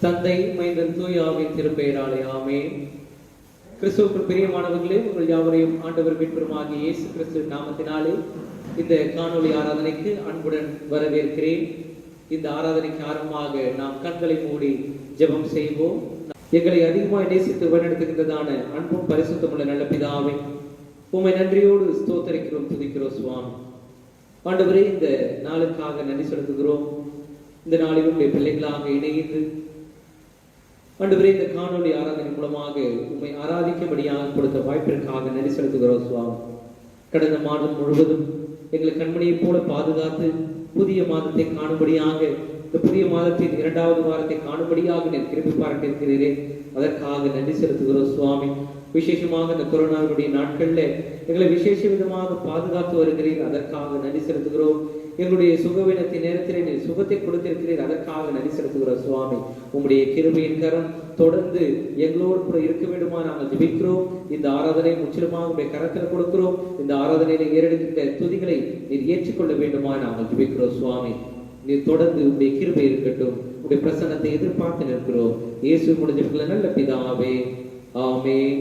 தந்தை மைந்தன் தூயாவின் திருப்பெயராலே ஆமென். கிறிஸ்துவுக்குள் பிரியமானவர்களே, உங்கள் யாவரையும் ஆண்டவர் மீட்பருமாகிய இயேசு கிறிஸ்து நாமத்தினாலே இந்த காணொளி ஆராதனைக்கு அன்புடன் வரவேற்கிறேன். இந்த ஆராதனைக்கு ஆரம்பமாக நாம் கண்களை மூடி ஜெபம் செய்வோம். எங்களை அதிகமாக நேசித்து வழிநடத்துகின்றதான அன்பும் பரிசுத்தமுள்ள நல்ல பிதாவே, உம்மை நன்றியோடு ஸ்தோத்தரிக்கிறோம், துதிக்கிறோம் சுவாமி. ஆண்டவரே, இந்த நாளுக்காக நன்றி செலுத்துகிறோம். இந்த நாளில் உடைய பிள்ளைகளாக இணைந்து ஆண்டவரே, இந்த காணொளி ஆராதனை மூலமாக உம்மை ஆராதிக்கும்படியாக கொடுத்த வாய்ப்பிற்காக நன்றி செலுத்துகிறோம் சுவாமி. கடந்த மாதம் முழுவதும் எங்களை கண்மணியை போல பாதுகாத்து புதிய மாதத்தை காணும்படியாக, இந்த புதிய மாதத்தின் 2வது வாரத்தை காணும்படியாக நீர் கிருபை பாராட்டியிருக்கிறீரே, அதற்காக நன்றி செலுத்துகிறோம் சுவாமி. விசேஷமாக இந்த கொரோனாவுடைய நாட்கள்ல எங்களை விசேஷ விதமாக பாதுகாத்து வருகிறீர், அதற்காக நன்றி செலுத்துகிறோம். எங்களுடைய சுகவீனத்தின் நேரத்திலே நீர் சுகத்தை கொடுத்திருக்கிறீர், அதற்காக நன்றி செலுத்துகிறோம் சுவாமி. உம்முடைய கிருபையின் கரம் தொடர்ந்து எங்களோடு கூட இருக்க வேண்டுமா நாங்கள் ஜெபிக்கிறோம். இந்த ஆராதனை முற்றிலுமாக உடைய கரத்தில் கொடுக்கிறோம். இந்த ஆராதனையில ஏறெடுக்கின்ற துதிகளை நீர் ஏற்றுக்கொள்ள வேண்டுமா நாங்கள் ஜெபிக்கிறோம் சுவாமி. நீர் தொடர்ந்து உடைய கிருபை இருக்கட்டும். உடைய பிரசன்னத்தை எதிர்பார்த்து நிற்கிறோம். இயேசு முடிஞ்ச நல்ல பிதாவே, ஆமென்.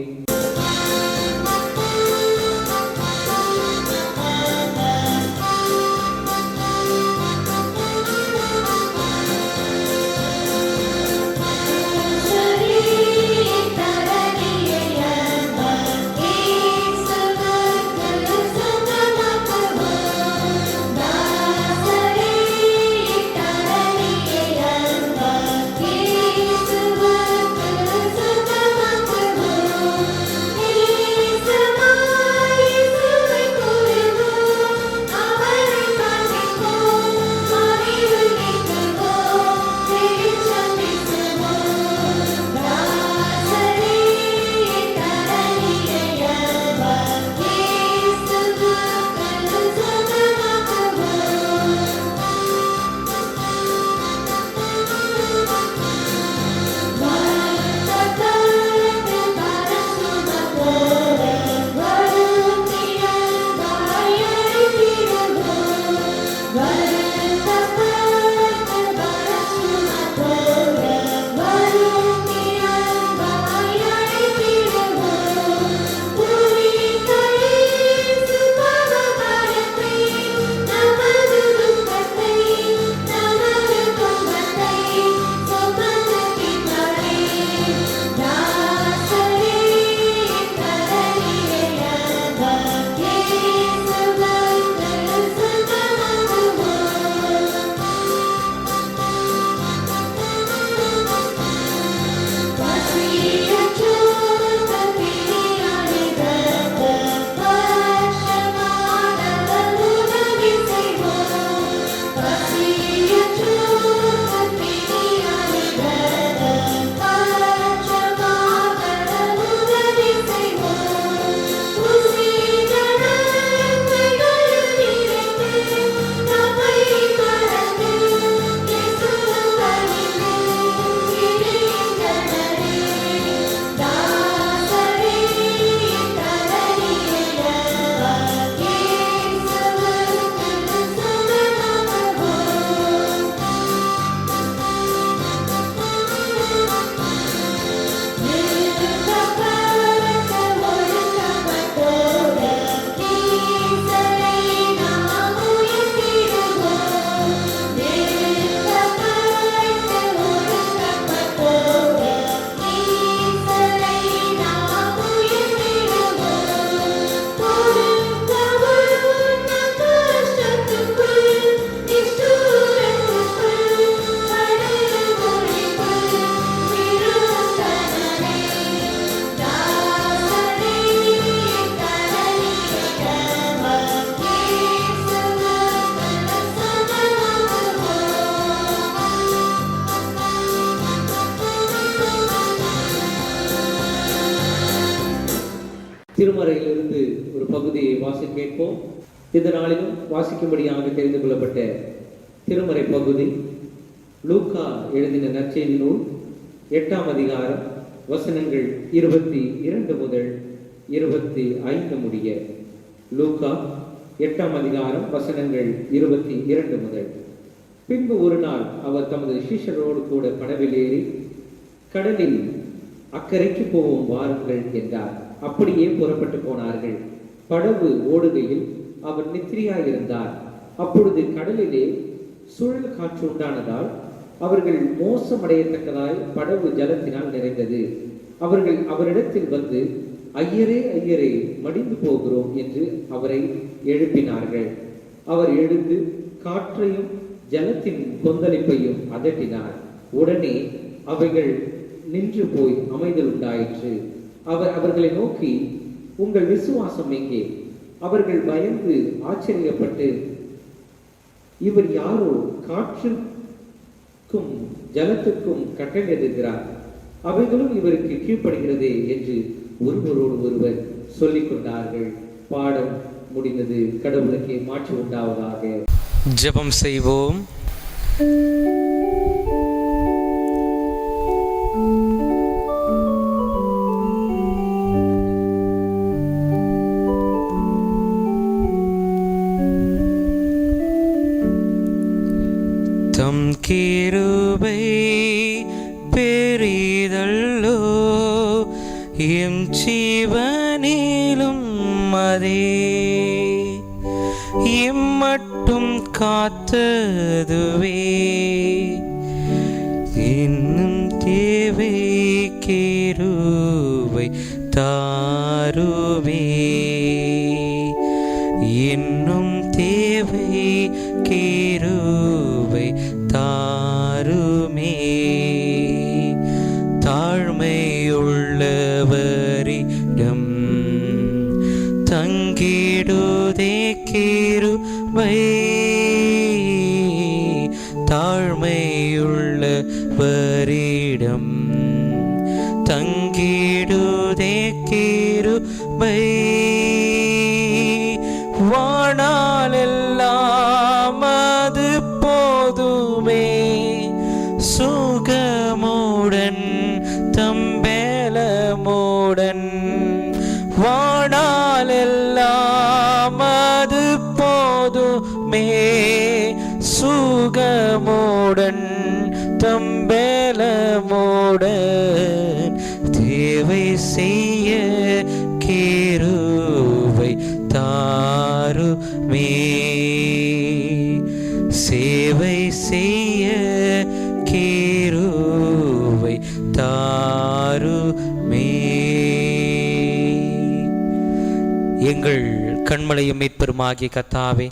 திருமறையிலிருந்து ஒரு பகுதியை வாசிக்க கேட்போம். இந்த நாளிலும் வாசிக்கும்படியாக தெரிந்து கொள்ளப்பட்ட திருமறை பகுதி லூக்கா எழுதின நற்செய்தி நூல் 8ஆம் அதிகாரம் வசனங்கள் 22 முதல் 25 முடிய. லூக்கா 8ஆம் அதிகாரம் வசனங்கள் 22 முதல். பின்பு ஒரு நாள் அவர் தமது சீஷரோடு கூட படவில் ஏறி கடலில் அக்கறைக்கு போவோம் வாருங்கள் என்றார். அப்படியே புறப்பட்டு போனார்கள். படகு ஓடுகையில் அவர் நித்திரையாயிருந்தார். அப்பொழுது கடலிலே சுழல் காற்று உண்டானதால் அவர்கள் மோசமடையத்தக்கதாய் படகு ஜலத்தினால் நிறைந்தது. அவர்கள் அவரிடத்தில் வந்து, ஐயரே ஐயரே, மடிந்து போகிறோம் என்று அவரை எழுப்பினார்கள். அவர் எழுந்து காற்றையும் ஜலத்தின் கொந்தளிப்பையும் அதட்டினார். உடனே அவைகள் நின்று போய் அமைதல் உண்டாயிற்று. அவர் அவர்களை நோக்கி, உங்கள் விசுவாசம் எங்கே? அவர்கள் பயந்து ஆச்சரியப்பட்டு, இவர் யாரோ காற்றுக்கும் ஜலத்துக்கும் கட்டளையிடுகிறார், அவைகளும் இவருக்கு கீழ்ப்படுகிறதே என்று ஒருவரோடு ஒருவர் சொல்லிக் கொண்டார்கள். பாடம் முடிந்தது. கடவுளுக்கே மாற்று உண்டாவதாக. ஜெபம் செய்வோம். தம் கிருபை பெரிதல்லோ, எம் ஜீவனிலும் அதே எம்மட்டும் காத்ததுவே. இன்னும் தேவை கிருபை தாருவே, இன்னும் தேவை கிருபை தாருமே. தாழ்மையுள்ளவரிடம் தங்கிடுதே கிருபை, தாழ்மையுள்ளவரிடம் தங்கிடுதே கிருபை. வாணாலெல்லாம் அது போதுமே, சுகமுடன் தம்பேலமுடன். வாணாலெல்லாம் அது போதுமே, சுகமுடன் தம்பேலமுடன். தேவை செய்ய கிருபை தாருமே, சேவை செய்ய கிருபை தாருமே. எங்கள் கண்மலையும் மீட்பெருமாகிய கர்த்தாவே,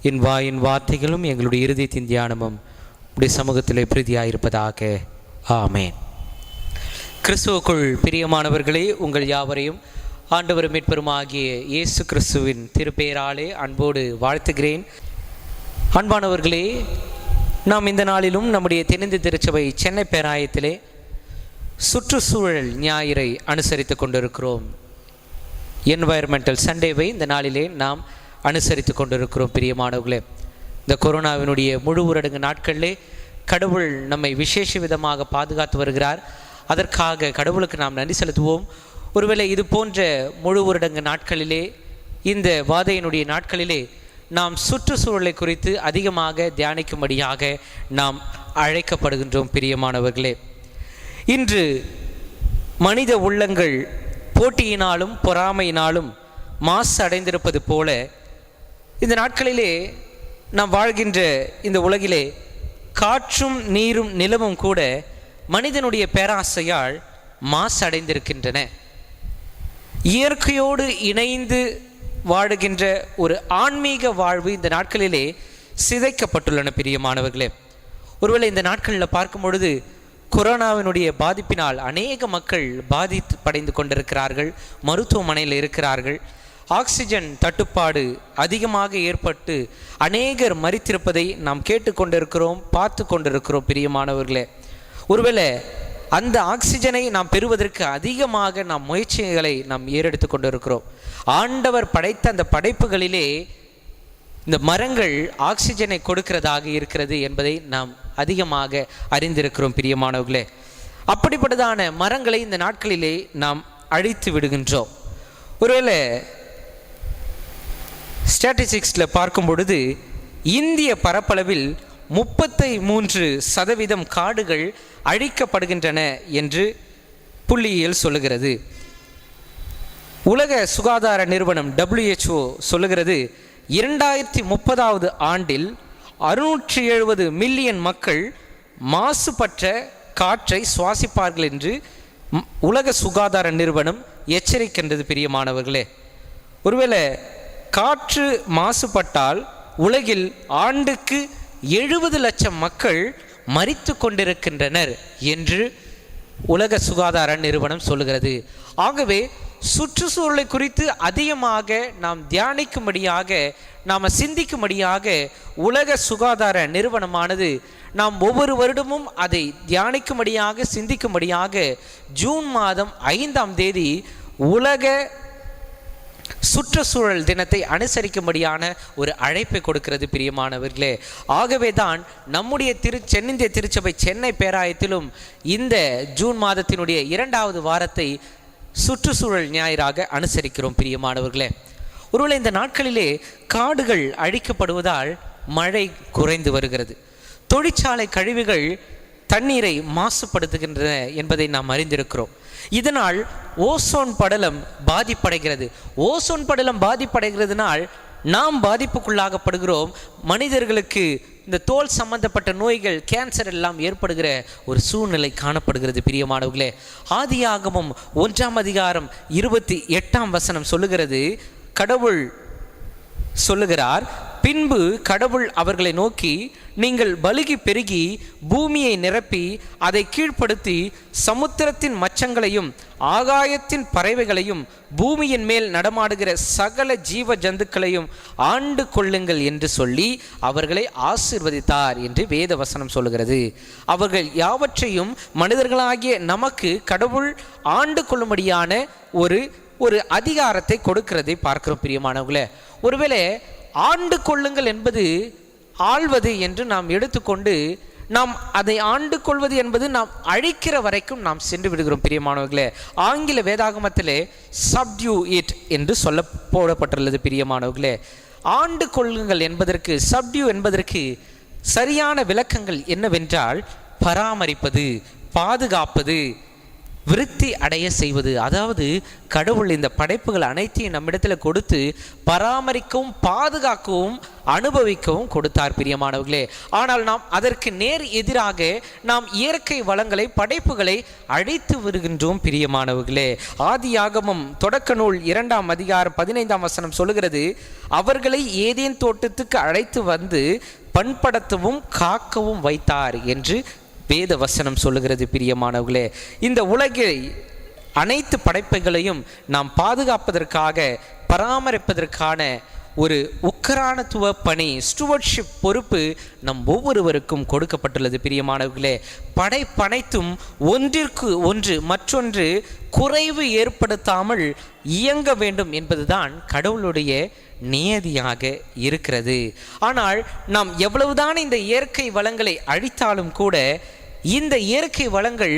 என் வாயின் வார்த்தைகளும் எங்களுடைய இருதயத்தின் தியானமும் உடைய சமூகத்திலே பிரீதியாயிருப்பதாக. ஆமேன். கிறிஸ்துவுக்குள் பிரியமானவர்களே, உங்கள் யாவரையும் ஆண்டவர் மீட்பெருமாகிய இயேசு கிறிஸ்துவின் திருப்பெயராலே அன்போடு வாழ்த்துகிறேன். அன்பானவர்களே, நாம் இந்த நாளிலும் நம்முடைய தென்னிந்திய திருச்சபை சென்னை பேராயத்திலே சுற்றுச்சூழல் ஞாயிறை அனுசரித்து கொண்டிருக்கிறோம். என்வாயர்மெண்டல் சண்டேவை இந்த நாளிலே நாம் அனுசரித்து கொண்டிருக்கிறோம். பிரியமானவர்களே, இந்த கொரோனாவினுடைய முழு ஊரடங்கு நாட்களிலே கடவுள் நம்மை விசேஷ விதமாக பாதுகாத்து வருகிறார். அதற்காக கடவுளுக்கு நாம் நன்றி செலுத்துவோம். ஒருவேளை இது போன்ற முழு ஊரடங்கு நாட்களிலே, இந்த வாதையினுடைய நாட்களிலே நாம் சுற்றுச்சூழலை குறித்து அதிகமாக தியானிக்கும்படியாக நாம் அழைக்கப்படுகின்றோம். பிரியமானவர்களே, இன்று மனித உள்ளங்கள் போட்டியினாலும் பொறாமையினாலும் மாசு அடைந்திருப்பது போல, இந்த நாட்களிலே நாம் வாழ்கின்ற இந்த உலகிலே காற்றும் நீரும் நிலமும் கூட மனிதனுடைய பேராசையால் மாசு அடைந்திருக்கின்றன. இயற்கையோடு இணைந்து வாழுகின்ற ஒரு ஆன்மீக வாழ்வு இந்த நாட்களிலே சிதைக்கப்பட்டுள்ளன. பிரியமானவர்களே, ஒருவேளை இந்த நாட்களில் பார்க்கும் பொழுது கொரோனாவினுடைய பாதிப்பினால் அநேக மக்கள் பாதிப்படைந்து கொண்டிருக்கிறார்கள், மருத்துவமனையில் இருக்கிறார்கள். ஆக்சிஜன் தட்டுப்பாடு அதிகமாக ஏற்பட்டு அநேகர் மரித்திருப்பதை நாம் கேட்டுக்கொண்டிருக்கிறோம், பார்த்து கொண்டிருக்கிறோம். பிரியமானவர்களே, ஒருவேளை அந்த ஆக்சிஜனை நாம் பெறுவதற்கு அதிகமாக நாம் முயற்சிகளை நாம் ஏறெடுத்து கொண்டிருக்கிறோம். ஆண்டவர் படைத்த அந்த படைப்புகளிலே இந்த மரங்கள் ஆக்சிஜனை கொடுக்கிறதாக இருக்கிறது என்பதை நாம் அதிகமாக அறிந்திருக்கிறோம். பிரியமானவர்களே, அப்படிப்பட்டதான மரங்களை இந்த நாட்களிலே நாம் அழித்து விடுகின்றோம். ஒருவேளை ஸ்டாட்டிஸ்டிக்ஸில் பார்க்கும் பொழுது இந்திய பரப்பளவில் 33% காடுகள் அழிக்கப்படுகின்றன என்று புள்ளியியல் சொல்லுகிறது. உலக சுகாதார நிறுவனம் WHO சொல்லுகிறது 2030 ஆண்டில் 670 மில்லியன் மக்கள் மாசுபற்ற காற்றை சுவாசிப்பார்கள் என்று உலக சுகாதார நிறுவனம் எச்சரிக்கின்றது. பிரியமானவர்களே, ஒருவேளை காற்று மாசுபட்டால் உலகில் ஆண்டுக்கு 70 லட்சம் மக்கள் மரித்து கொண்டிருக்கின்றனர் என்று உலக சுகாதார நிறுவனம் சொல்லுகிறது. ஆகவே சுற்றுச்சூழலை குறித்து அதிகமாக நாம் தியானிக்கும்படியாக, நாம் சிந்திக்கும்படியாக உலக சுகாதார நிறுவனமானது நாம் ஒவ்வொரு வருடமும் அதை தியானிக்கும்படியாக, சிந்திக்கும்படியாக ஜூன் மாதம் 5ஆம் தேதி உலக சுற்றுச்சூழல் தினத்தை அனுசரிக்கும்படியான ஒரு அழைப்பை கொடுக்கிறது. பிரியமானவர்களே, ஆகவே தான் நம்முடைய தென்னிந்திய திருச்சபை சென்னை பேராயத்திலும் இந்த ஜூன் மாதத்தினுடைய 2வது வாரத்தை சுற்றுச்சூழல் ஞாயிறாக அனுசரிக்கிறோம். பிரியமானவர்களே, ஒருவேளை இந்த நாட்களிலே காடுகள் அழிக்கப்படுவதால் மழை குறைந்து வருகிறது. தொழிற்சாலை கழிவுகள் தண்ணீரை மாசுபடுத்துகின்றன என்பதை நாம் அறிந்திருக்கிறோம். இதனால் ஓசோன் படலம் பாதிப்படைகிறது. ஓசோன் படலம் பாதிப்படைகிறதுனால் நாம் பாதிப்புக்குள்ளாகப்படுகிறோம். மனிதர்களுக்கு இந்த தோல் சம்பந்தப்பட்ட நோய்கள், கேன்சர் எல்லாம் ஏற்படுகிற ஒரு சூழ்நிலை காணப்படுகிறது. பிரியமானவர்களே, ஆதியாகமம் 1ஆம் அதிகாரம் 28ஆம் வசனம் சொல்லுகிறது, கடவுள் சொல்லுகிறார், பின்பு கடவுள் அவர்களை நோக்கி, நீங்கள் பலுகி பெருகி பூமியை நிரப்பி அதை கீழ்ப்படுத்தி சமுத்திரத்தின் மச்சங்களையும் ஆகாயத்தின் பறவைகளையும் பூமியின் மேல் நடமாடுகிற சகல ஜீவ ஜந்துக்களையும் ஆண்டு கொள்ளுங்கள் என்று சொல்லி அவர்களை ஆசீர்வதித்தார் என்று வேத வசனம் சொல்லுகிறது. அவர்கள் யாவற்றையும் மனிதர்களாகிய நமக்கு கடவுள் ஆண்டு கொள்ளும்படியான ஒரு அதிகாரத்தை கொடுக்கிறதை பார்க்கிறோம். பிரியமானவர்களே, ஒருவேளை ஆண்டு கொள்ளுங்கள் என்பது ஆள்வது என்று நாம் எடுத்துக்கொண்டு நாம் அதை ஆண்டு கொள்வது என்பது நாம் அழிக்கிற வரைக்கும் நாம் சென்று விடுகிறோம். பிரியமானவர்களே, ஆங்கில வேதாகமத்திலே சப்டியூ இட் என்று சொல்ல போடப்பட்டுள்ளது. பிரியமானவர்களே, ஆண்டு கொள்ளுங்கள் என்பதற்கு, சப்டியூ என்பதற்கு சரியான விளக்கங்கள் என்னவென்றால் பராமரிப்பது, பாதுகாப்பது, விருத்தி அடைய செய்வது. அதாவது கடவுள் இந்த படைப்புகள் அனைத்தையும் நம்மிடத்தில் கொடுத்து பராமரிக்கவும் பாதுகாக்கவும் அனுபவிக்கவும் கொடுத்தார். பிரியமானவர்களே, ஆனால் நாம் அதற்கு நேர் எதிராக நாம் இயற்கை வளங்களை, படைப்புகளை அழித்து வருகின்றோம். பிரியமானவர்களே, ஆதியாகமம் தொடக்க நூல் 2ஆம் அதிகாரம் 15ஆம் வசனம் சொல்லுகிறது, அவர்களை ஏதேன் தோட்டத்துக்கு அழைத்து வந்து பண்படுத்தவும் காக்கவும் வைத்தார் என்று வேத வசனம் சொல்லுகிறது. பிரியமானவர்களே, இந்த உலகை அனைத்து படைப்புகளையும் நாம் பாதுகாப்பதற்காக, பராமரிப்பதற்கான ஒரு உக்கரானத்துவ பணி, ஸ்டூவர்ட்ஷிப் பொறுப்பு நம் ஒவ்வொருவருக்கும் கொடுக்கப்பட்டுள்ளது. பிரியமானவர்களே, படைப்பனைத்தும் ஒன்றிற்கு ஒன்று மற்றொன்று குறைவு ஏற்படுத்தாமல் இயங்க வேண்டும் என்பதுதான் கடவுளுடைய நியதியாக இருக்கிறது. ஆனால் நாம் எவ்வளவுதான் இந்த இயற்கை வளங்களை அழித்தாலும் கூட இந்த இயற்கை வளங்கள்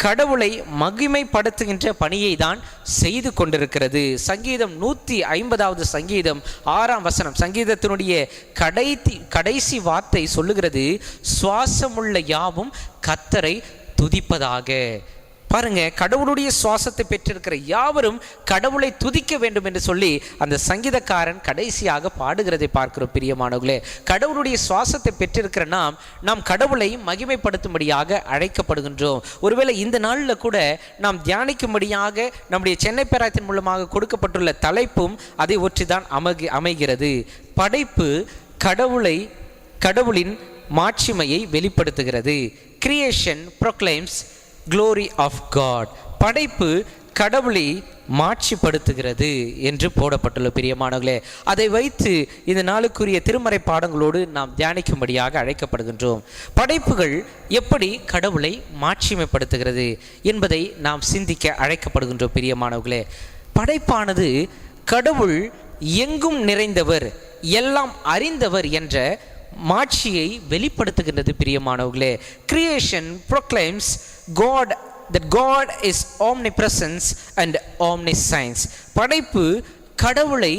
கடவுளை மகிமைப்படுத்துகின்ற பணியை தான் செய்து கொண்டிருக்கிறது. சங்கீதம் 150வது சங்கீதம் 6ஆம் வசனம், சங்கீதத்தினுடைய கடைசி வார்த்தை சொல்லுகிறது, சுவாசமுள்ள யாவும் கர்த்தரை துதிப்பதாக. பாருங்க, கடவுளுடைய சுவாசத்தை பெற்றிருக்கிற யாவரும் கடவுளை துதிக்க வேண்டும் என்று சொல்லி அந்த சங்கீதக்காரன் கடைசியாக பாடுகிறதை பார்க்கிறோம். பிரியமானவர்களே, கடவுளுடைய சுவாசத்தை பெற்றிருக்கிற நாம் கடவுளை மகிமைப்படுத்தும்படியாக அழைக்கப்படுகின்றோம். ஒருவேளை இந்த நாளில் கூட நாம் தியானிக்கும்படியாக நம்முடைய சென்னை பேராயத்தின் மூலமாக கொடுக்கப்பட்டுள்ள தலைப்பும் அதை ஒற்றிதான் அமைகிறது. படைப்பு கடவுளின் மாட்சிமையை வெளிப்படுத்துகிறது. Creation proclaims glory of God. படைப்பு கடவுளை மாட்சிப்படுத்துகிறது என்று போடப்பட்டுள்ள. பிரியமானவர்களே, அதை வைத்து இந்த நாளுக்குரிய திருமறை பாடங்களோடு நாம் தியானிக்கும்படியாக அழைக்கப்படுகின்றோம். படைப்புகள் எப்படி கடவுளை மாட்சிமைப்படுத்துகிறது என்பதை நாம் சிந்திக்க அழைக்கப்படுகின்றோம். பிரியமானவர்களே, படைப்பானது கடவுள் எங்கும் நிறைந்தவர், எல்லாம் அறிந்தவர் என்ற மாட்சியை வெளிப்படுத்துகின்றது. பிரியமானவர்களே, creation proclaims that God is omnipresence and omniscience. படைப்பு கடவுளை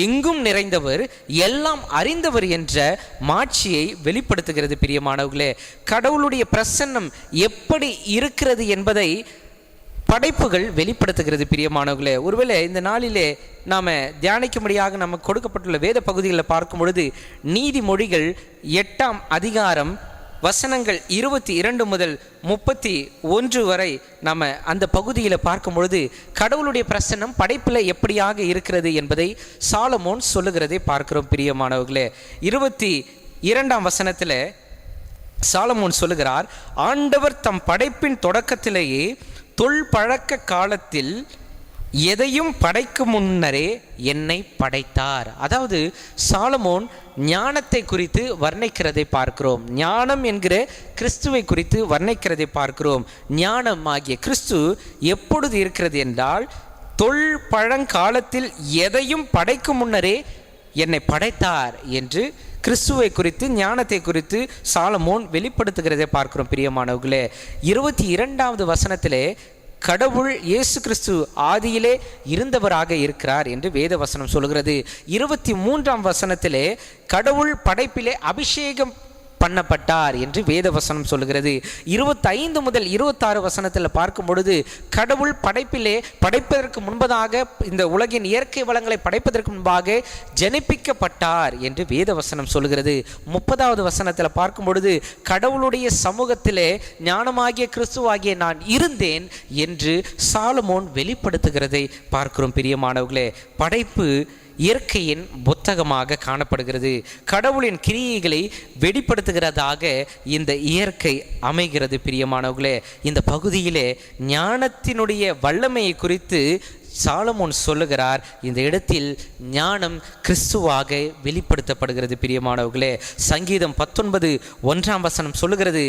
எங்கும் நிறைந்தவர், எல்லாம் அறிந்தவர் என்ற மாட்சியை வெளிப்படுத்துகிறது பிரியமானவர்களே. கடவுளுடைய பிரசன்னம் எப்படி இருக்கிறது என்பதை படைப்புகள் வெளிப்படுத்துகிறது பிரியமானவர்களே. ஒருவேளை இந்த நாளிலே நாம் தியானிக்கும்படியாக நமக்கு கொடுக்கப்பட்டுள்ள வேத பகுதிகளை பார்க்கும் பொழுது நீதிமொழிகள் 8ஆம் அதிகாரம் வசனங்கள் 22 முதல் 31 வரை நாம் அந்த பகுதியில் பார்க்கும் பொழுது கடவுளுடைய பிரசன்னம் படைப்பில் எப்படியாக இருக்கிறது என்பதை சாலமோன் சொல்லுகிறதை பார்க்கிறோம் பிரியமானவர்களே. 22ஆம் வசனத்தில் சாலமோன் சொல்லுகிறார், ஆண்டவர் தம் படைப்பின் தொடக்கத்திலேயே தொல்பழக்க காலத்தில் எதையும் படைக்கும் முன்னரே என்னை படைத்தார். அதாவது சாலமோன் ஞானத்தை குறித்து வர்ணிக்கிறதை பார்க்கிறோம். ஞானம் என்கிற கிறிஸ்துவை குறித்து வர்ணிக்கிறதை பார்க்கிறோம். ஞானம் ஆகிய கிறிஸ்து எப்பொழுது இருக்கிறது என்றால், தொல்பழங்காலத்தில் எதையும் படைக்கும் முன்னரே என்னை படைத்தார் என்று கிறிஸ்துவை குறித்து, ஞானத்தை குறித்து சாலமோன் வெளிப்படுத்துகிறதை பார்க்கிறோம் பிரியமானவர்களே. 22வது வசனத்திலே கடவுள் இயேசு கிறிஸ்து ஆதியிலே இருந்தவராக இருக்கிறார் என்று வேத வசனம் சொல்கிறது. 23ஆம் வசனத்திலே கடவுள் படைப்பிலே அபிஷேகம் பண்ணப்பட்டார் என்று வேத வசனம் சொல்கிறது. 25 முதல் 26 வசனத்தில் பார்க்கும் பொழுது கடவுள் படைப்பிலே படைப்பதற்கு முன்பதாக, இந்த உலகின் இயற்கை வளங்களை படைப்பதற்கு முன்பாக ஜனிப்பிக்கப்பட்டார் என்று வேத வசனம் சொல்கிறது. 30வது வசனத்தில் பார்க்கும் பொழுது கடவுளுடைய சமூகத்திலே ஞானமாகிய கிறிஸ்துவாகிய நான் இருந்தேன் என்று சாலமோன் வெளிப்படுத்துகிறதை பார்க்கிறோம் பிரியமானவர்களே. படைப்பு இயற்கையின் புத்தகமாக காணப்படுகிறது. கடவுளின் கிரியைகளை வெளிப்படுத்துகிறதாக இந்த இயற்கை அமைகிறது பிரியமானவர்களே. இந்த பகுதியிலே ஞானத்தினுடைய வல்லமையை குறித்து சாலமோன் சொல்லுகிறார். இந்த இடத்தில் ஞானம் கிறிஸ்துவாக வெளிப்படுத்தப்படுகிறது பிரியமானவர்களே. சங்கீதம் 19:1 வசனம் சொல்லுகிறது,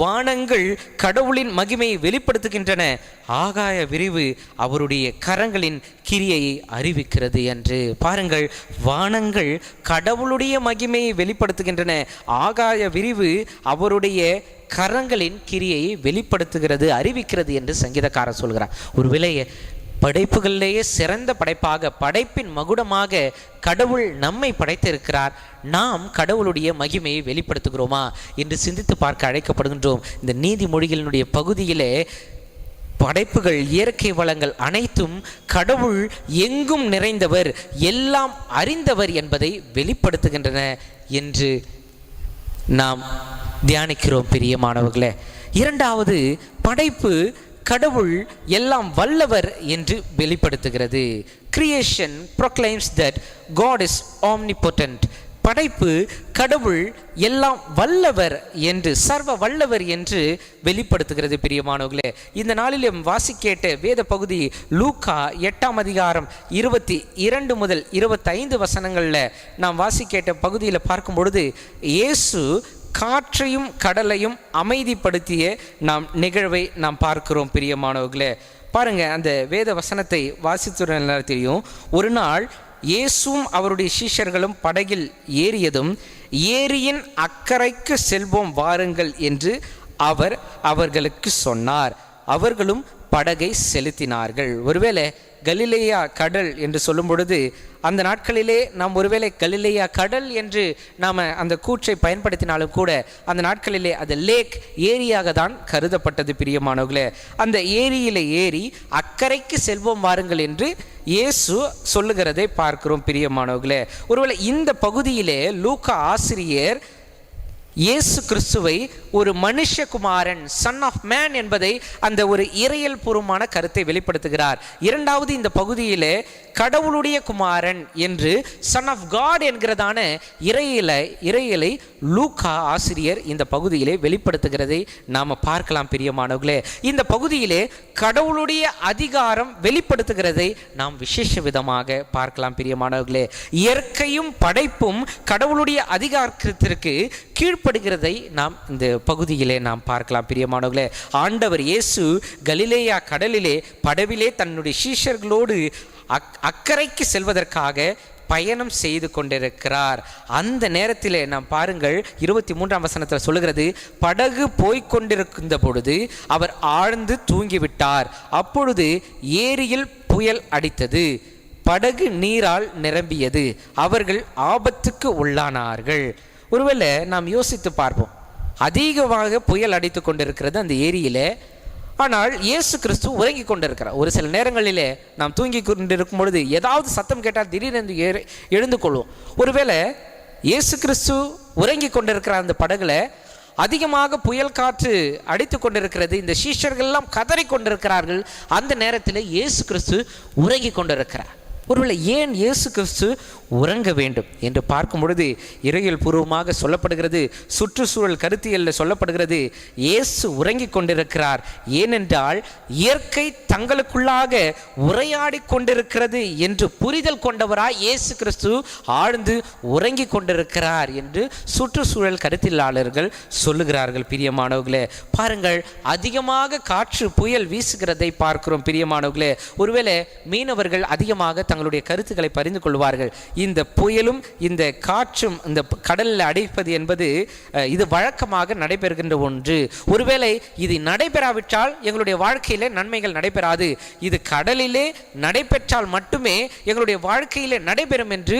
வானங்கள் கடவுளின் மகிமையை வெளிப்படுத்துகின்றன, ஆகாய விரிவு அவருடைய கரங்களின் கிரியையை அறிவிக்கிறது என்று. பாருங்கள், வானங்கள் கடவுளுடைய மகிமையை வெளிப்படுத்துகின்றன, ஆகாய விரிவு அவருடைய கரங்களின் கிரியையை வெளிப்படுத்துகிறது, அறிவிக்கிறது என்று சங்கீதக்காரர் சொல்கிறார். ஒருவேளை படைப்புகளிலேயே சிறந்த படைப்பாக, படைப்பின் மகுடமாக கடவுள் நம்மை படைத்திருக்கிறார். நாம் கடவுளுடைய மகிமையை வெளிப்படுத்துகிறோமா என்று சிந்தித்து பார்க்க அழைக்கப்படுகின்றோம். இந்த நீதிமொழிகளினுடைய பகுதியிலே படைப்புகள், இயற்கை வளங்கள் அனைத்தும் கடவுள் எங்கும் நிறைந்தவர், எல்லாம் அறிந்தவர் என்பதை வெளிப்படுத்துகின்றன என்று நாம் தியானிக்கிறோம் பிரியமானவர்களே. இரண்டாவது, படைப்பு கடவுள் எல்லாம் வல்லவர் என்று வெளிப்படுத்துகிறது. Creation proclaims that God is omnipotent. படைப்பு கடவுள் எல்லாம் வல்லவர் என்று, சர்வ வல்லவர் என்று வெளிப்படுத்துகிறது பிரியமானவர்களே. இந்த நாளிலே வாசிக்கேட்ட வேத பகுதி லூக்கா 8ஆம் அதிகாரம் 22 முதல் 25 வசனங்களில் நாம் வாசிக்கேட்ட பகுதியில் பார்க்கும் பொழுது இயேசு காற்றையும் கடலையும் அமைதிப்படுத்திய நாம் நிகழ்வை நாம் பார்க்கிறோம் பிரியமானவர்களே. பாருங்க, அந்த வேத வசனத்தை வாசித்துள்ள தெரியும். ஒரு நாள் இயேசுவும் அவருடைய சீஷர்களும் படகில் ஏறியதும், ஏரியின் அக்கறைக்கு செல்வோம் வாருங்கள் என்று அவர் அவர்களுக்கு சொன்னார். அவர்களும் படகை செலுத்தினார்கள். ஒருவேளை கலிலேயா கடல் என்று சொல்லும் பொழுது அந்த நாட்களிலே நாம் ஒருவேளை கலிலேயா கடல் என்று நாம் அந்த கூற்றை பயன்படுத்தினாலும் கூட அந்த நாட்களிலே அது லேக், ஏரியாக தான் கருதப்பட்டது பிரியமானவர்களே. அந்த ஏரியிலே ஏறி அக்கறைக்கு செல்வோம் வாருங்கள் என்று இயேசு சொல்லுகிறதை பார்க்கிறோம் பிரியமானவர்களே. ஒருவேளை இந்த பகுதியிலே லூக்கா ஆசிரியர் இயேசு கிறிஸ்துவை ஒரு மனுஷகுமாரன், சன் ஆஃப் மேன் என்பதை, அந்த ஒரு இறையல் பூர்வமான கருத்தை வெளிப்படுத்துகிறார். இரண்டாவது, இந்த பகுதியிலே கடவுளுடைய குமாரன் என்று சன் ஆஃப் காட் என்கிறதான இறையலை லூக்கா ஆசிரியர் இந்த பகுதியிலே வெளிப்படுத்துகிறதை நாம் பார்க்கலாம் பிரியமானவர்களே. இந்த பகுதியிலே கடவுளுடைய அதிகாரம் வெளிப்படுத்துகிறதை நாம் விசேஷ விதமாக பார்க்கலாம் பிரியமானவர்களே. இயற்கையும் படைப்பும் கடவுளுடைய அதிகாரத்திற்கு கீழ்ப்படுகிறதை நாம் இந்த பகுதியிலே நாம் பார்க்கலாம் பிரியமானவர்களே. ஆண்டவர் இயேசு கலிலேயா கடலிலே படவிலே தன்னுடைய சீஷர்களோடு அக்கறைக்கு செல்வதற்காக பயணம் செய்து கொண்டிருக்கிறார். அந்த நேரத்திலே நாம் பாருங்கள், 23ஆம் வசனத்தில் சொல்லுகிறது, படகு போய்கொண்டிருக்கின்ற பொழுது அவர் ஆழ்ந்து தூங்கிவிட்டார். அப்பொழுது ஏரியில் புயல் அடித்தது. படகு நீரால் நிரம்பியது, அவர்கள் ஆபத்துக்கு உள்ளானார்கள். ஒருவேளை நாம் யோசித்து பார்ப்போம், அதிகமாக புயல் அடித்து கொண்டிருக்கிறது அந்த ஏரியிலே. ஆனால் இயேசு கிறிஸ்து உறங்கி கொண்டிருக்கிறார். ஒரு சில நேரங்களிலே நாம் தூங்கி கொண்டிருக்கும் பொழுது ஏதாவது சத்தம் கேட்டால் திடீரென்று எழுந்து கொள்வோம். ஒருவேளை இயேசு கிறிஸ்து உறங்கி கொண்டிருக்கிற அந்த படகுல அதிகமாக புயல் காற்று அடித்து கொண்டிருக்கிறது. இந்த சீஷர்கள் எல்லாம் கதறி கொண்டிருக்கிறார்கள். அந்த நேரத்தில் இயேசு கிறிஸ்து உறங்கி கொண்டிருக்கிறார். ஒருவேளை ஏன் இயேசு கிறிஸ்து உறங்க வேண்டும் என்று பார்க்கும் பொழுது இறையியல் பூர்வமாக சொல்லப்படுகிறது, சுற்றுச்சூழல் கருத்தியலில் சொல்லப்படுகிறது, இயேசு உறங்கி கொண்டிருக்கிறார். ஏனென்றால் இயற்கை தங்களுக்குள்ளாக உரையாடி கொண்டிருக்கிறது என்று புரிதல் கொண்டவராய் இயேசு கிறிஸ்து ஆழ்ந்து உறங்கி கொண்டிருக்கிறார் என்று சுற்றுச்சூழல் கருத்தியலாளர்கள் சொல்லுகிறார்கள். பிரியமானவர்களே, பாருங்கள், அதிகமாக காற்று புயல் வீசுகிறதை பார்க்கிறோம். பிரியமானவர்களே, ஒருவேளை மீனவர்கள் அதிகமாக தங்களுடைய கருத்துக்களை பரிந்து கொள்வார்கள். இந்த புயலும் இந்த காற்றும் இந்த கடலில் அடிப்பது என்பது இது வழக்கமாக நடைபெறுகின்ற ஒன்று. ஒருவேளை இது நடைபெறாவிட்டால் எங்களுடைய வாழ்க்கையிலே நன்மைகள் நடைபெறாது. இது கடலிலே நடைபெற்றால் மட்டுமே எங்களுடைய வாழ்க்கையிலே நடைபெறும் என்று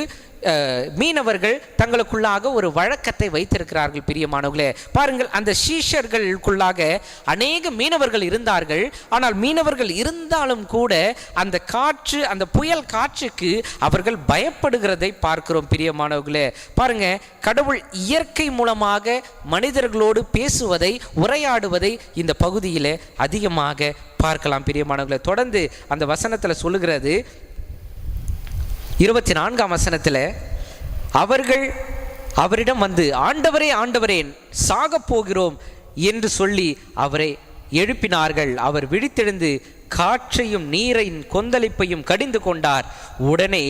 மீனவர்கள் தங்களுக்குள்ளாக ஒரு வழக்கத்தை வைத்திருக்கிறார்கள். பிரியமானவர்களே, பாருங்கள், அந்த சீஷர்களுக்குள்ளாக அநேக மீனவர்கள் இருந்தார்கள். ஆனால் மீனவர்கள் இருந்தாலும் கூட அந்த காற்று, அந்த புயல் காற்றுக்கு அவர்கள் பயப்படுகிறதை பார்க்கிறோம். பிரியமானவர்களே, பாருங்க, கடவுள் இயற்கை மூலமாக மனிதர்களோடு பேசுவதை, உரையாடுவதை இந்த பகுதியில் அதிகமாக பார்க்கலாம். பிரியமானவர்களே, தொடர்ந்து அந்த வசனத்தில் சொல்லுகிறது, 24ஆம் வசனத்தில், அவர்கள் அவரிடம் வந்து, ஆண்டவரே ஆண்டவரே, சாகப் போகிறோம் என்று சொல்லி அவரை எழுப்பினார்கள். அவர் விழித்தெழுந்து காற்றையும் நீரின் கொந்தளிப்பையும் கடிந்து கொண்டார். உடனே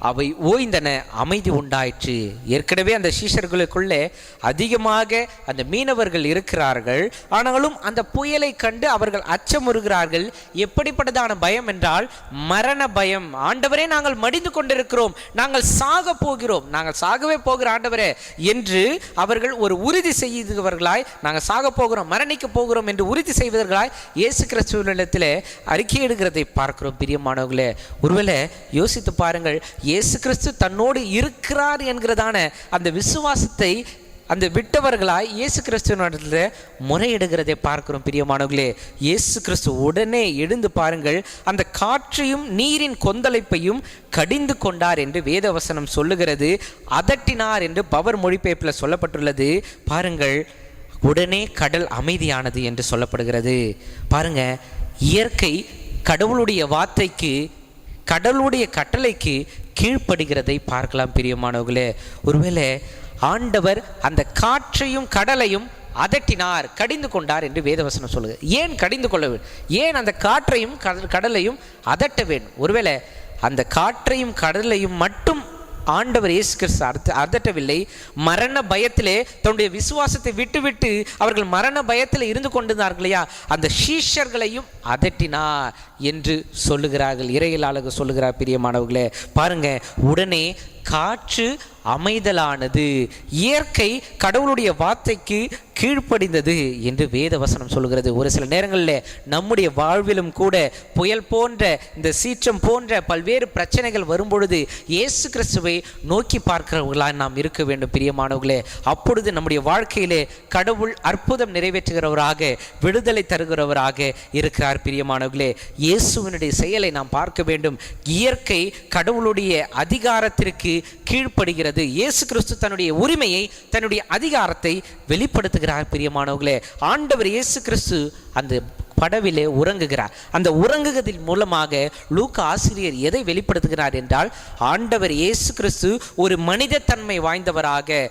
அவை ஓய்ந்தன, அமைதி உண்டாயிற்று. ஏற்கனவே அந்த சீஷர்களுக்குள்ளே அதிகமாக அந்த மீனவர்கள் இருக்கிறார்கள். ஆனாலும் அந்த புயலை கண்டு அவர்கள் அச்சமுறுகிறார்கள். எப்படிப்பட்டதான பயம் என்றால் மரண பயம். ஆண்டவரே, நாங்கள் மடிந்து கொண்டிருக்கிறோம், நாங்கள் சாக போகிறோம், நாங்கள் சாகவே போகிற ஆண்டவரே என்று அவர்கள் ஒரு உறுதி செய்தவர்களாய், நாங்கள் சாக போகிறோம், மரணிக்க போகிறோம் என்று உறுதி செய்வதற்காய் இயேசு கிறிஸ்துவினிடத்தில் அறிக்கையிடுகிறதை பார்க்கிறோம். பிரியமானவர்களே, ஒருவேளை யோசித்து பாருங்கள், இயேசு கிறிஸ்து தன்னோடு இருக்கிறார் என்கிறதான அந்த விசுவாசத்தை அந்த விட்டவர்களாய் இயேசு கிறிஸ்துவினிடத்தில் முறையிடுகிறதை பார்க்கிறோம். பிரியமானவர்களே, இயேசு கிறிஸ்து உடனே எழுந்து பாருங்கள், அந்த காற்றையும் நீரின் கொந்தளிப்பையும் கடிந்து கொண்டார் என்று வேதவசனம் சொல்லுகிறது. அதட்டினார் என்று பவர் மொழிபெயர்ப்பில் சொல்லப்பட்டுள்ளது. பாருங்கள், உடனே கடல் அமைதியானது என்று சொல்லப்படுகிறது. பாருங்க, இயற்கை கடவுளுடைய வார்த்தைக்கு, கடவுளுடைய கட்டளைக்கு கீழ்ப்படுகிறதை பார்க்கலாம். பிரியமானவர்களே, ஒருவேளை ஆண்டவர் அந்த காற்றையும் கடலையும் அதட்டினார், கடிந்து கொண்டார் என்று வேதவசனம் சொல்லுது. ஏன் கடிந்து கொள்ள வேண்டும்? ஏன் அந்த காற்றையும் கடலையும் அதட்ட வேண்டும்? ஒருவேளை அந்த காற்றையும் கடலையும் மட்டும் ஆண்டவர் இயேசு கிறிஸ்து அதட்டவில்லை. மரண பயத்திலே தன்னுடைய விசுவாசத்தை விட்டுவிட்டு அவர்கள் மரண பயத்தில் இருந்து கொண்டிருந்தார்கள் இல்லையா, அந்த சீஷர்களையும் அதட்டினார் என்று சொல்லுகிறார்கள். இறையியலாளர்கள் சொல்லுகிறார். பிரியமானவர்களே, பாருங்க, உடனே காற்று அமைதலானது. இயற்கை கடவுளுடைய வார்த்தைக்கு கீழ்ப்படிந்தது என்று வேதவசனம் சொல்கிறது. ஒரு சில நேரங்களில் நம்முடைய வாழ்விலும் கூட புயல் போன்ற, இந்த சீற்றம் போன்ற பல்வேறு பிரச்சனைகள் வரும்பொழுது இயேசு கிறிஸ்துவை நோக்கி பார்க்கிறவர்களாக நாம் இருக்க வேண்டும். பிரியமானவர்களே, அப்பொழுது நம்முடைய வாழ்க்கையிலே கடவுள் அற்புதம் நிறைவேற்றுகிறவராக, விடுதலை தருகிறவராக இருக்கிறார். பிரியமானவர்களே, இயேசுவினுடைய செயலை நாம் பார்க்க வேண்டும். இயற்கை கடவுளுடைய அதிகாரத்திற்கு கீழ்ப்படுகிறது. இயேசு கிறிஸ்து தன்னுடைய உரிமையை, தன்னுடைய அதிகாரத்தை வெளிப்படுத்துகிறார். பிரியமானவர்களே, ஆண்டவர் இயேசு கிறிஸ்து அந்த படவிலே உறங்குகிறார். அந்த உறங்குவதன் மூலமாக லூக்கா ஆசிரியர் எதை வெளிப்படுத்துகிறார் என்றால், ஆண்டவர் இயேசு கிறிஸ்து ஒரு மனித தன்மை வாய்ந்தவராக,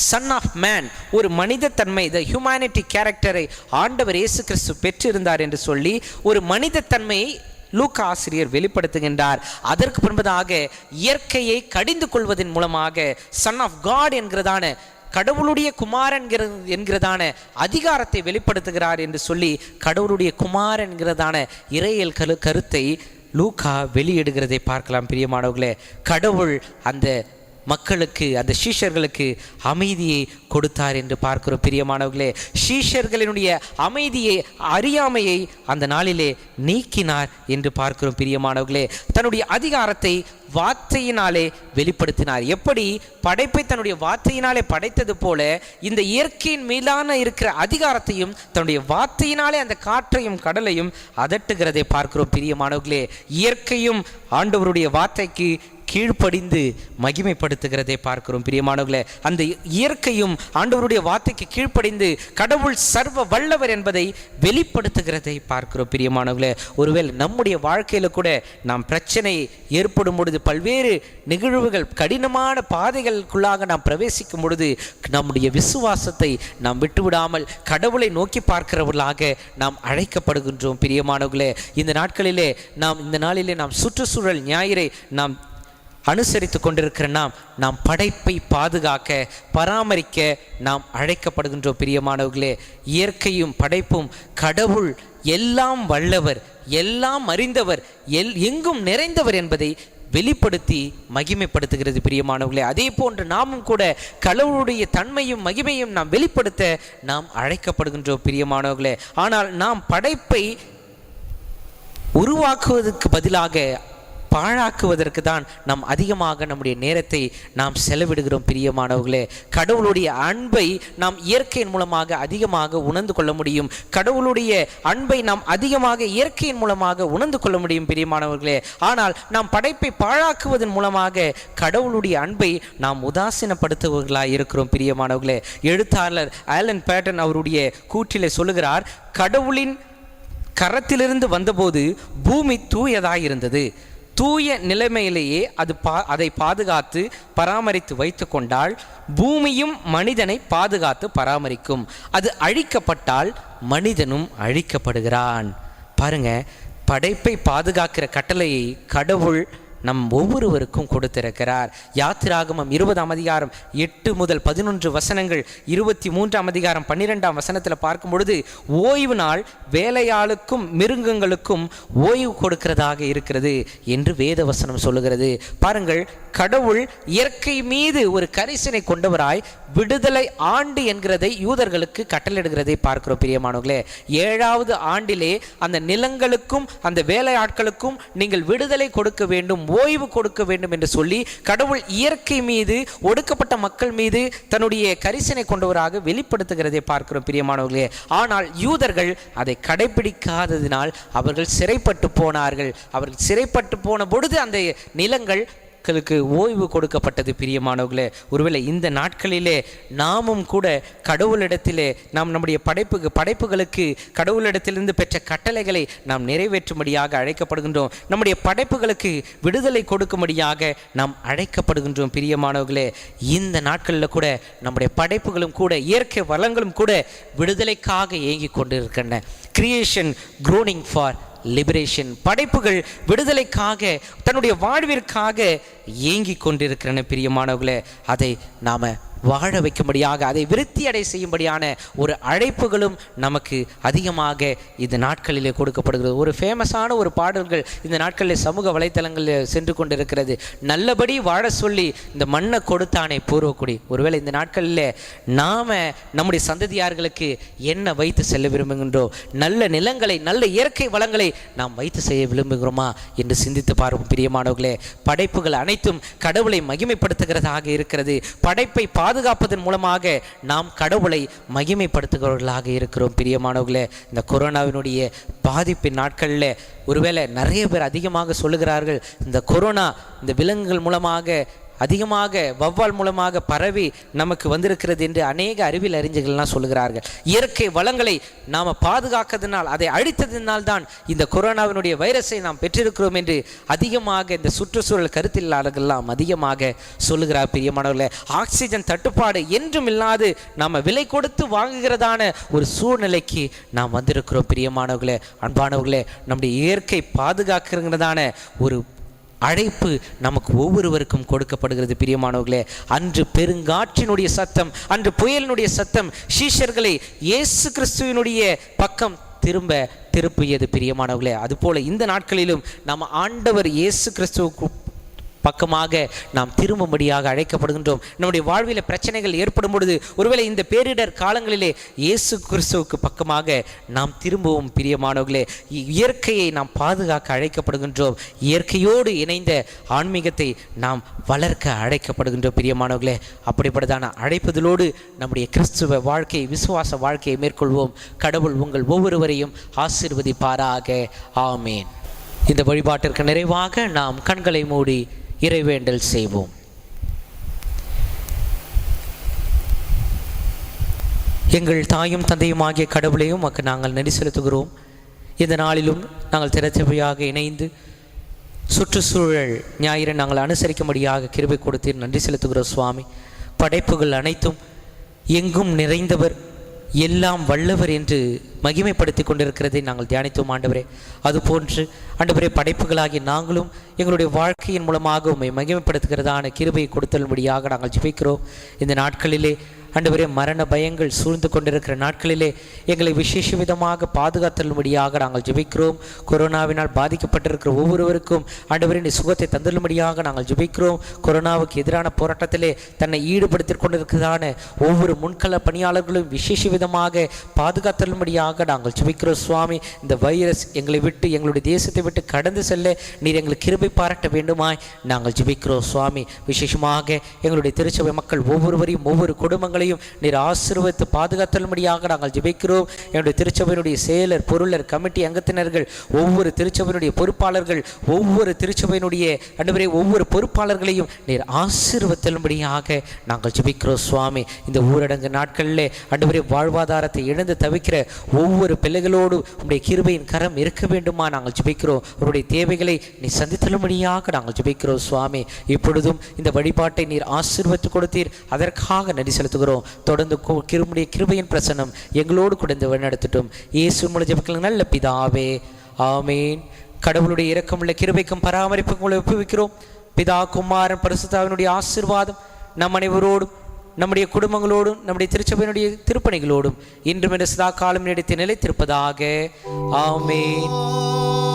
சன் ஆஃப் மேன், ஒரு மனித தன்மை, த ஹியூமனிட்டி கேரக்டரை ஆண்டவர் இயேசு கிறிஸ்து பெற்றிருந்தார் என்று சொல்லி ஒரு மனித தன்மையை லூக்கா ஆசிரியர் வெளிப்படுத்துகின்றார். அதற்கு பின்பதாக இயற்கையை கடிந்து கொள்வதன் மூலமாக சன் ஆஃப் காட் என்கிறதான, கடவுளுடைய குமாரன் என்கிறதான அதிகாரத்தை வெளிப்படுத்துகிறார் என்று சொல்லி கடவுளுடைய குமாரன் என்கிறதான இறையியல் கருத்தை லூக்கா வெளியிடுகிறதை பார்க்கலாம். பிரியமானவர்களே, கடவுள் அந்த மக்களுக்கு, அந்த சீஷர்களுக்கு அமைதியை கொடுத்தார் என்று பார்க்கிறோம் பிரியமானவர்களே. சீஷர்களினுடைய அமைதியை, அறியாமையை அந்த நாளிலே நீக்கினார் என்று பார்க்கிறோம் பிரியமானவர்களே. தன்னுடைய அதிகாரத்தை வார்த்தையினாலே வெளிப்படுத்தினார். எப்படி படைப்பை தன்னுடைய வார்த்தையினாலே படைத்தது போல இந்த இயற்கையின் மீதான இருக்கிற அதிகாரத்தையும் தன்னுடைய வார்த்தையினாலே அந்த காற்றையும் கடலையும் அதட்டுகிறதை பார்க்கிறோம் பிரியமானவர்களே. இயற்கையும் ஆண்டவருடைய வார்த்தைக்கு கீழ்ப்படிந்து மகிமைப்படுத்துகிறதை பார்க்கிறோம் பிரியமானவர்களே. அந்த இயற்கையும் ஆண்டவருடைய வார்த்தைக்கு கீழ்ப்படிந்து கடவுள் சர்வ வல்லவர் என்பதை வெளிப்படுத்துகிறதை பார்க்கிறோம் பிரியமானவர்களே. ஒருவேளை நம்முடைய வாழ்க்கையில கூட நாம் பிரச்சனை ஏற்படும் பொழுது, பல்வேறு நிகழ்வுகள், கடினமான பாதைகளுக்குள்ளாக நாம் பிரவேசிக்கும் பொழுது நம்முடைய விசுவாசத்தை நாம் விட்டுவிடாமல் கடவுளை நோக்கி பார்க்கிறவர்களாக நாம் அழைக்கப்படுகின்றோம் பிரியமானவர்களே. இந்த நாளிலே நாம் சுற்றுச்சூழல் ஞாயிறை நாம் அனுசரித்து கொண்டிருக்கிற நாம் படைப்பை பாதுகாக்க, பராமரிக்க நாம் அழைக்கப்படுகின்றோம் பிரியமானவர்களே. இயற்கையும் படைப்பும் கடவுள் எல்லாம் வல்லவர், எல்லாம் அறிந்தவர், எங்கும் நிறைந்தவர் என்பதை வெளிப்படுத்தி மகிமைப்படுத்துகிறது பிரியமானவர்களே. அதே போன்று நாமும் கூட கடவுளுடைய தன்மையும் மகிமையும் நாம் வெளிப்படுத்த நாம் அழைக்கப்படுகின்றோம் பிரியமானவர்களே. ஆனால் நாம் படைப்பை உருவாக்குவதற்கு பதிலாக பாழாக்குவதற்கு தான் நாம் அதிகமாக நம்முடைய நேரத்தை நாம் செலவிடுகிறோம் பிரியமானவர்களே. கடவுளுடைய அன்பை நாம் இயற்கையின் மூலமாக அதிகமாக உணர்ந்து கொள்ள முடியும். கடவுளுடைய அன்பை நாம் அதிகமாக இயற்கையின் மூலமாக உணர்ந்து கொள்ள முடியும் பிரியமானவர்களே. ஆனால் நாம் படைப்பை பாழாக்குவதன் மூலமாக கடவுளுடைய அன்பை நாம் உதாசீனப்படுத்துவர்களாக இருக்கிறோம் பிரியமானவர்களே. எழுத்தாளர் ஆலன் பேட்டன் அவருடைய கூற்றிலே சொல்லுகிறார், கடவுளின் கரத்திலிருந்து வந்தபோது பூமி தூயதாயிருந்தது. தூய நிலைமையிலேயே அதை பாதுகாத்து பராமரித்து வைத்து கொண்டால் பூமியும் மனிதனை பாதுகாத்து பராமரிக்கும். அது அழிக்கப்பட்டால் மனிதனும் அழிக்கப்படுகிறான். பாருங்க, படைப்பை பாதுகாக்கிற கட்டளையை கடவுள் நம் ஒவ்வொருவருக்கும் கொடுத்திருக்கிறார். யாத்திராகமம் 20ஆம் அதிகாரம் 8 முதல் 11 வசனங்கள், 23ஆம் அதிகாரம் 12ஆம் வசனத்தில் பார்க்கும் பொழுது ஓய்வு நாள் வேலையாளுக்கும் மிருகங்களுக்கும் ஓய்வு கொடுக்கிறதாக இருக்கிறது என்று வேத வசனம் சொல்லுகிறது. பாருங்கள், கடவுள் இயற்கை மீது ஒரு கரிசனை கொண்டவராய் விடுதலை ஆண்டு என்கிறதை யூதர்களுக்கு கட்டளையிடுகிறதை பார்க்கிறோம் பிரியமானவர்களே. 7வது ஆண்டிலே அந்த நிலங்களுக்கும் அந்த வேலையாட்களுக்கும் நீங்கள் விடுதலை கொடுக்க வேண்டும், ஓய்வு கொடுக்க வேண்டும் என்று சொல்லி கடவுள் இயற்கை மீது, ஒடுக்கப்பட்ட மக்கள் மீது தன்னுடைய கரிசனை கொண்டவராக வெளிப்படுத்துகிறதை பார்க்கிறோம் பிரியமானவர்களே. ஆனால் யூதர்கள் அதை கடைபிடிக்காததினால் அவர்கள் சிறைப்பட்டு போனார்கள். அவர்கள் சிறைப்பட்டு போன பொழுது அந்த நிலங்கள் ஓய்வு கொடுக்கப்பட்டது பிரியமானவர்களே. ஒருவேளை இந்த நாட்களிலே நாமும் கூட கடவுளிடத்திலே நாம் நம்முடைய படைப்புகளுக்கு கடவுளிடத்திலிருந்து பெற்ற கட்டளைகளை நாம் நிறைவேற்றும்படியாக அழைக்கப்படுகின்றோம். நம்முடைய படைப்புகளுக்கு விடுதலை கொடுக்கும்படியாக நாம் அழைக்கப்படுகின்றோம் பிரியமானவர்களே. இந்த நாட்களில் கூட நம்முடைய படைப்புகளும் கூட இயற்கை வளங்களும் கூட விடுதலைக்காக ஏங்கி கொண்டிருக்கின்றன. Creation groaning for liberation. படைப்புகள் விடுதலைக்காக, தன்னுடைய வாழ்விற்காக ஏங்கி கொண்டிருக்கிறன பிரியமானவர்களே. அதை நாம வாழ வைக்கும்படியாக, அதை விருத்தி அடை செய்யும்படியான ஒரு அழைப்புகளும் நமக்கு அதிகமாக இந்த நாட்களிலே கொடுக்கப்படுகிறது. ஒரு ஃபேமஸான ஒரு பாடல்கள் இந்த நாட்களில் சமூக வலைத்தளங்களில் சென்று கொண்டிருக்கிறது. நல்லபடி வாழ சொல்லி இந்த மண்ணை கொடுத்தானே பூர்வக்குடி. ஒருவேளை இந்த நாட்களில் நாம் நம்முடைய சந்ததியார்களுக்கு என்ன வைத்து செல்ல விரும்புகின்றோம்? நல்ல நிலங்களை, நல்ல இயற்கை வளங்களை நாம் வைத்து செய்ய விரும்புகிறோமா என்று சிந்தித்து பார்ப்போம் பிரியமானவர்களே. படைப்புகள் அனைத்தும் கடவுளை மகிமைப்படுத்துகிறதாக இருக்கிறது. படைப்பை பாதுகாப்பதன் மூலமாக நாம் கடவுளை மகிமைப்படுத்துகிறவர்களாக இருக்கிறோம் பிரியமானவர்களே. இந்த கொரோனாவினுடைய பாதிப்பின் நாட்களில் ஒருவேளை நிறைய பேர் அதிகமாக சொல்லுகிறார்கள், இந்த கொரோனா இந்த விலங்குகள் மூலமாக அதிகமாக வௌவால் மூலமாக பரவி நமக்கு வந்திருக்கிறது என்று அநேக அறிவியல் அறிஞர்கள்லாம் சொல்லுகிறார்கள். இயற்கை வளங்களை நாம் பாதுகாக்கிறதுனால், அதை அழித்ததினால் தான் இந்த கொரோனாவினுடைய வைரஸை நாம் பெற்றிருக்கிறோம் என்று அதிகமாக இந்த சுற்றுச்சூழல் கருத்தியலாளர்கள்லாம் அதிகமாக சொல்லுகிறார் பிரியமானவர்களே. ஆக்சிஜன் தட்டுப்பாடு என்றும் இல்லாது நாம் விலை கொடுத்து வாங்குகிறதான ஒரு சூழ்நிலைக்கு நாம் வந்திருக்கிறோம் பிரியமானவர்களே. அன்பானவர்களே, நம்முடைய இயற்கை பாதுகாக்கிறதான ஒரு அழைப்பு நமக்கு ஒவ்வொருவருக்கும் கொடுக்கப்படுகிறது பிரியமானவர்களே. அன்று பெருங்காற்றினுடைய சத்தம், அன்று புயலினுடைய சத்தம் சீஷர்களை இயேசு கிறிஸ்துவினுடைய பக்கம் திருப்பியது பிரியமானவர்களே. அதுபோல இந்த நாட்களிலும் நம்ம ஆண்டவர் இயேசு கிறிஸ்துவுக்கு பக்கமாக நாம் திரும்பும்படியாக அழைக்கப்படுகின்றோம். நம்முடைய வாழ்வில் பிரச்சனைகள் ஏற்படும் பொழுது, ஒருவேளை இந்த பேரிடர் காலங்களிலே இயேசு கிறிஸ்துவுக்கு பக்கமாக நாம் திரும்பவும் பிரியமானவர்களே, இயற்கையை நாம் பாதுகாக்க அழைக்கப்படுகின்றோம். இயற்கையோடு இணைந்த ஆன்மீகத்தை நாம் வளர்க்க அழைக்கப்படுகின்றோம் பிரியமானவர்களே. அப்படிப்பட்டதான அழைப்பதிலோடு நம்முடைய கிறிஸ்துவ வாழ்க்கை, விசுவாச வாழ்க்கையை மேற்கொள்வோம். கடவுள் உங்கள் ஒவ்வொருவரையும் ஆசீர்வதிப்பாராக. ஆமேன். இந்த வழிபாட்டிற்கு நிறைவாக நாம் கண்களை மூடி இறைவேண்டல் செய்வோம். எங்கள் தாயும் தந்தையும் ஆகிய கடவுளையும் உமக்கு நாங்கள் நன்றி செலுத்துகிறோம். இந்த நாளிலும் நாங்கள் திறச்சபையாக இணைந்து சுற்றுச்சூழல் ஞாயிறை நாங்கள் அனுசரிக்கும்படியாக கிருபை கொடுத்து நன்றி செலுத்துகிறோம் சுவாமி. படைப்புகள் அனைத்தும் எங்கும் நிறைந்தவர், எல்லாம் வல்லவர் என்று மகிமைப்படுத்தி கொண்டிருக்கிறதை நாங்கள் தியானித்தோம் ஆண்டவரே. அதுபோன்று ஆண்டவரே, படைப்புகளாகி நாங்களும் எங்களுடைய வாழ்க்கையின் மூலமாக உம்மை மகிமைப்படுத்துகிறதான கிருபையை கொடுத்தல்படியாக நாங்கள் ஜெபிக்கிறோம். இந்த நாட்களிலே ஆண்டவரே, மரண பயங்கள் சூழ்ந்து கொண்டிருக்கிற நாட்களிலே எங்களை விசேஷ விதமாக பாதுகாத்தல்படியாக நாங்கள் ஜெபிக்கிறோம். கொரோனாவினால் பாதிக்கப்பட்டிருக்கிற ஒவ்வொருவருக்கும் ஆண்டவரே நீ சுகத்தை தந்துள்ளும்படியாக நாங்கள் ஜெபிக்கிறோம். கொரோனாவுக்கு எதிரான போராட்டத்திலே தன்னை ஈடுபடுத்திக் கொண்டிருக்கிறதான ஒவ்வொரு முன்கள பணியாளர்களும் விசேஷ விதமாக பாதுகாத்தல்படியாக நாங்கள் ஜெபிக்கிறோம் சுவாமி. இந்த வைரஸ் எங்களை விட்டு, எங்களுடைய தேசத்தை விட்டு கடந்து செல்ல நீர் எங்களுக்கு கிருபை பாராட்ட வேண்டுமாய் நாங்கள் ஜெபிக்கிறோம் சுவாமி. விசேஷமாக எங்களுடைய திருச்சபை மக்கள் ஒவ்வொருவரையும், ஒவ்வொரு குடும்பங்களையும் நீர் ஆசீர்வதித்து பாதுகாத்தல்படியாக நாங்கள் ஜெபிக்கிறோம். என்னுடைய திருச்சபையினுடைய செயலர், பொருளர், கமிட்டி அங்கத்தினர்கள், ஒவ்வொரு திருச்சபையினுடைய பொறுப்பாளர்கள், ஒவ்வொரு திருச்சபையினுடைய ஆண்டவரே ஒவ்வொரு பொறுப்பாளர்களையும் நீர் ஆசீர்வதித்தல்படியாக நாங்கள் ஜெபிக்கிறோம் சுவாமி. இந்த ஊரடங்கு நாட்களில் ஆண்டவரே வாழ்வாதாரத்தை இழந்து தவிக்கிற ஒவ்வொரு பிள்ளைகளோடு உங்களுடைய கிருபையின் கரம் இருக்க வேண்டுமா நாங்கள் ஜெபிக்கிறோம். அவருடைய தேவைகளை நீ சந்தித்தலும்படியாக நாங்கள் ஜெபிக்கிறோம் சுவாமி. இப்பொழுதும் இந்த வழிபாட்டை நீர் ஆசீர்வதித்து கொடுத்தீர், அதற்காக நன்றி செலுத்துகிறோம். தொடர்ந்து கிருபையின் பிரசன்னம் எங்களோடு கூட வழிநடத்தட்டும். இயேசு மூலம் ஜெபிக்கிறோம் நல்ல பிதாவே, ஆமேன். கடவுளுடைய இரக்கமுள்ள கிருபைக்கும் பராமரிப்புக்கும் உங்களை ஒப்புவிக்கிறோம். பிதா, குமாரன், பரிசுத்தாவினுடைய ஆசீர்வாதம் நம் அனைவரோடும், நம்முடைய குடும்பங்களோடும், நம்முடைய திருச்சபையினுடைய திருப்பணிகளோடும் இன்றும் சதா காலம் நீடித்து நிலைத்திருப்பதாக. ஆமேன்.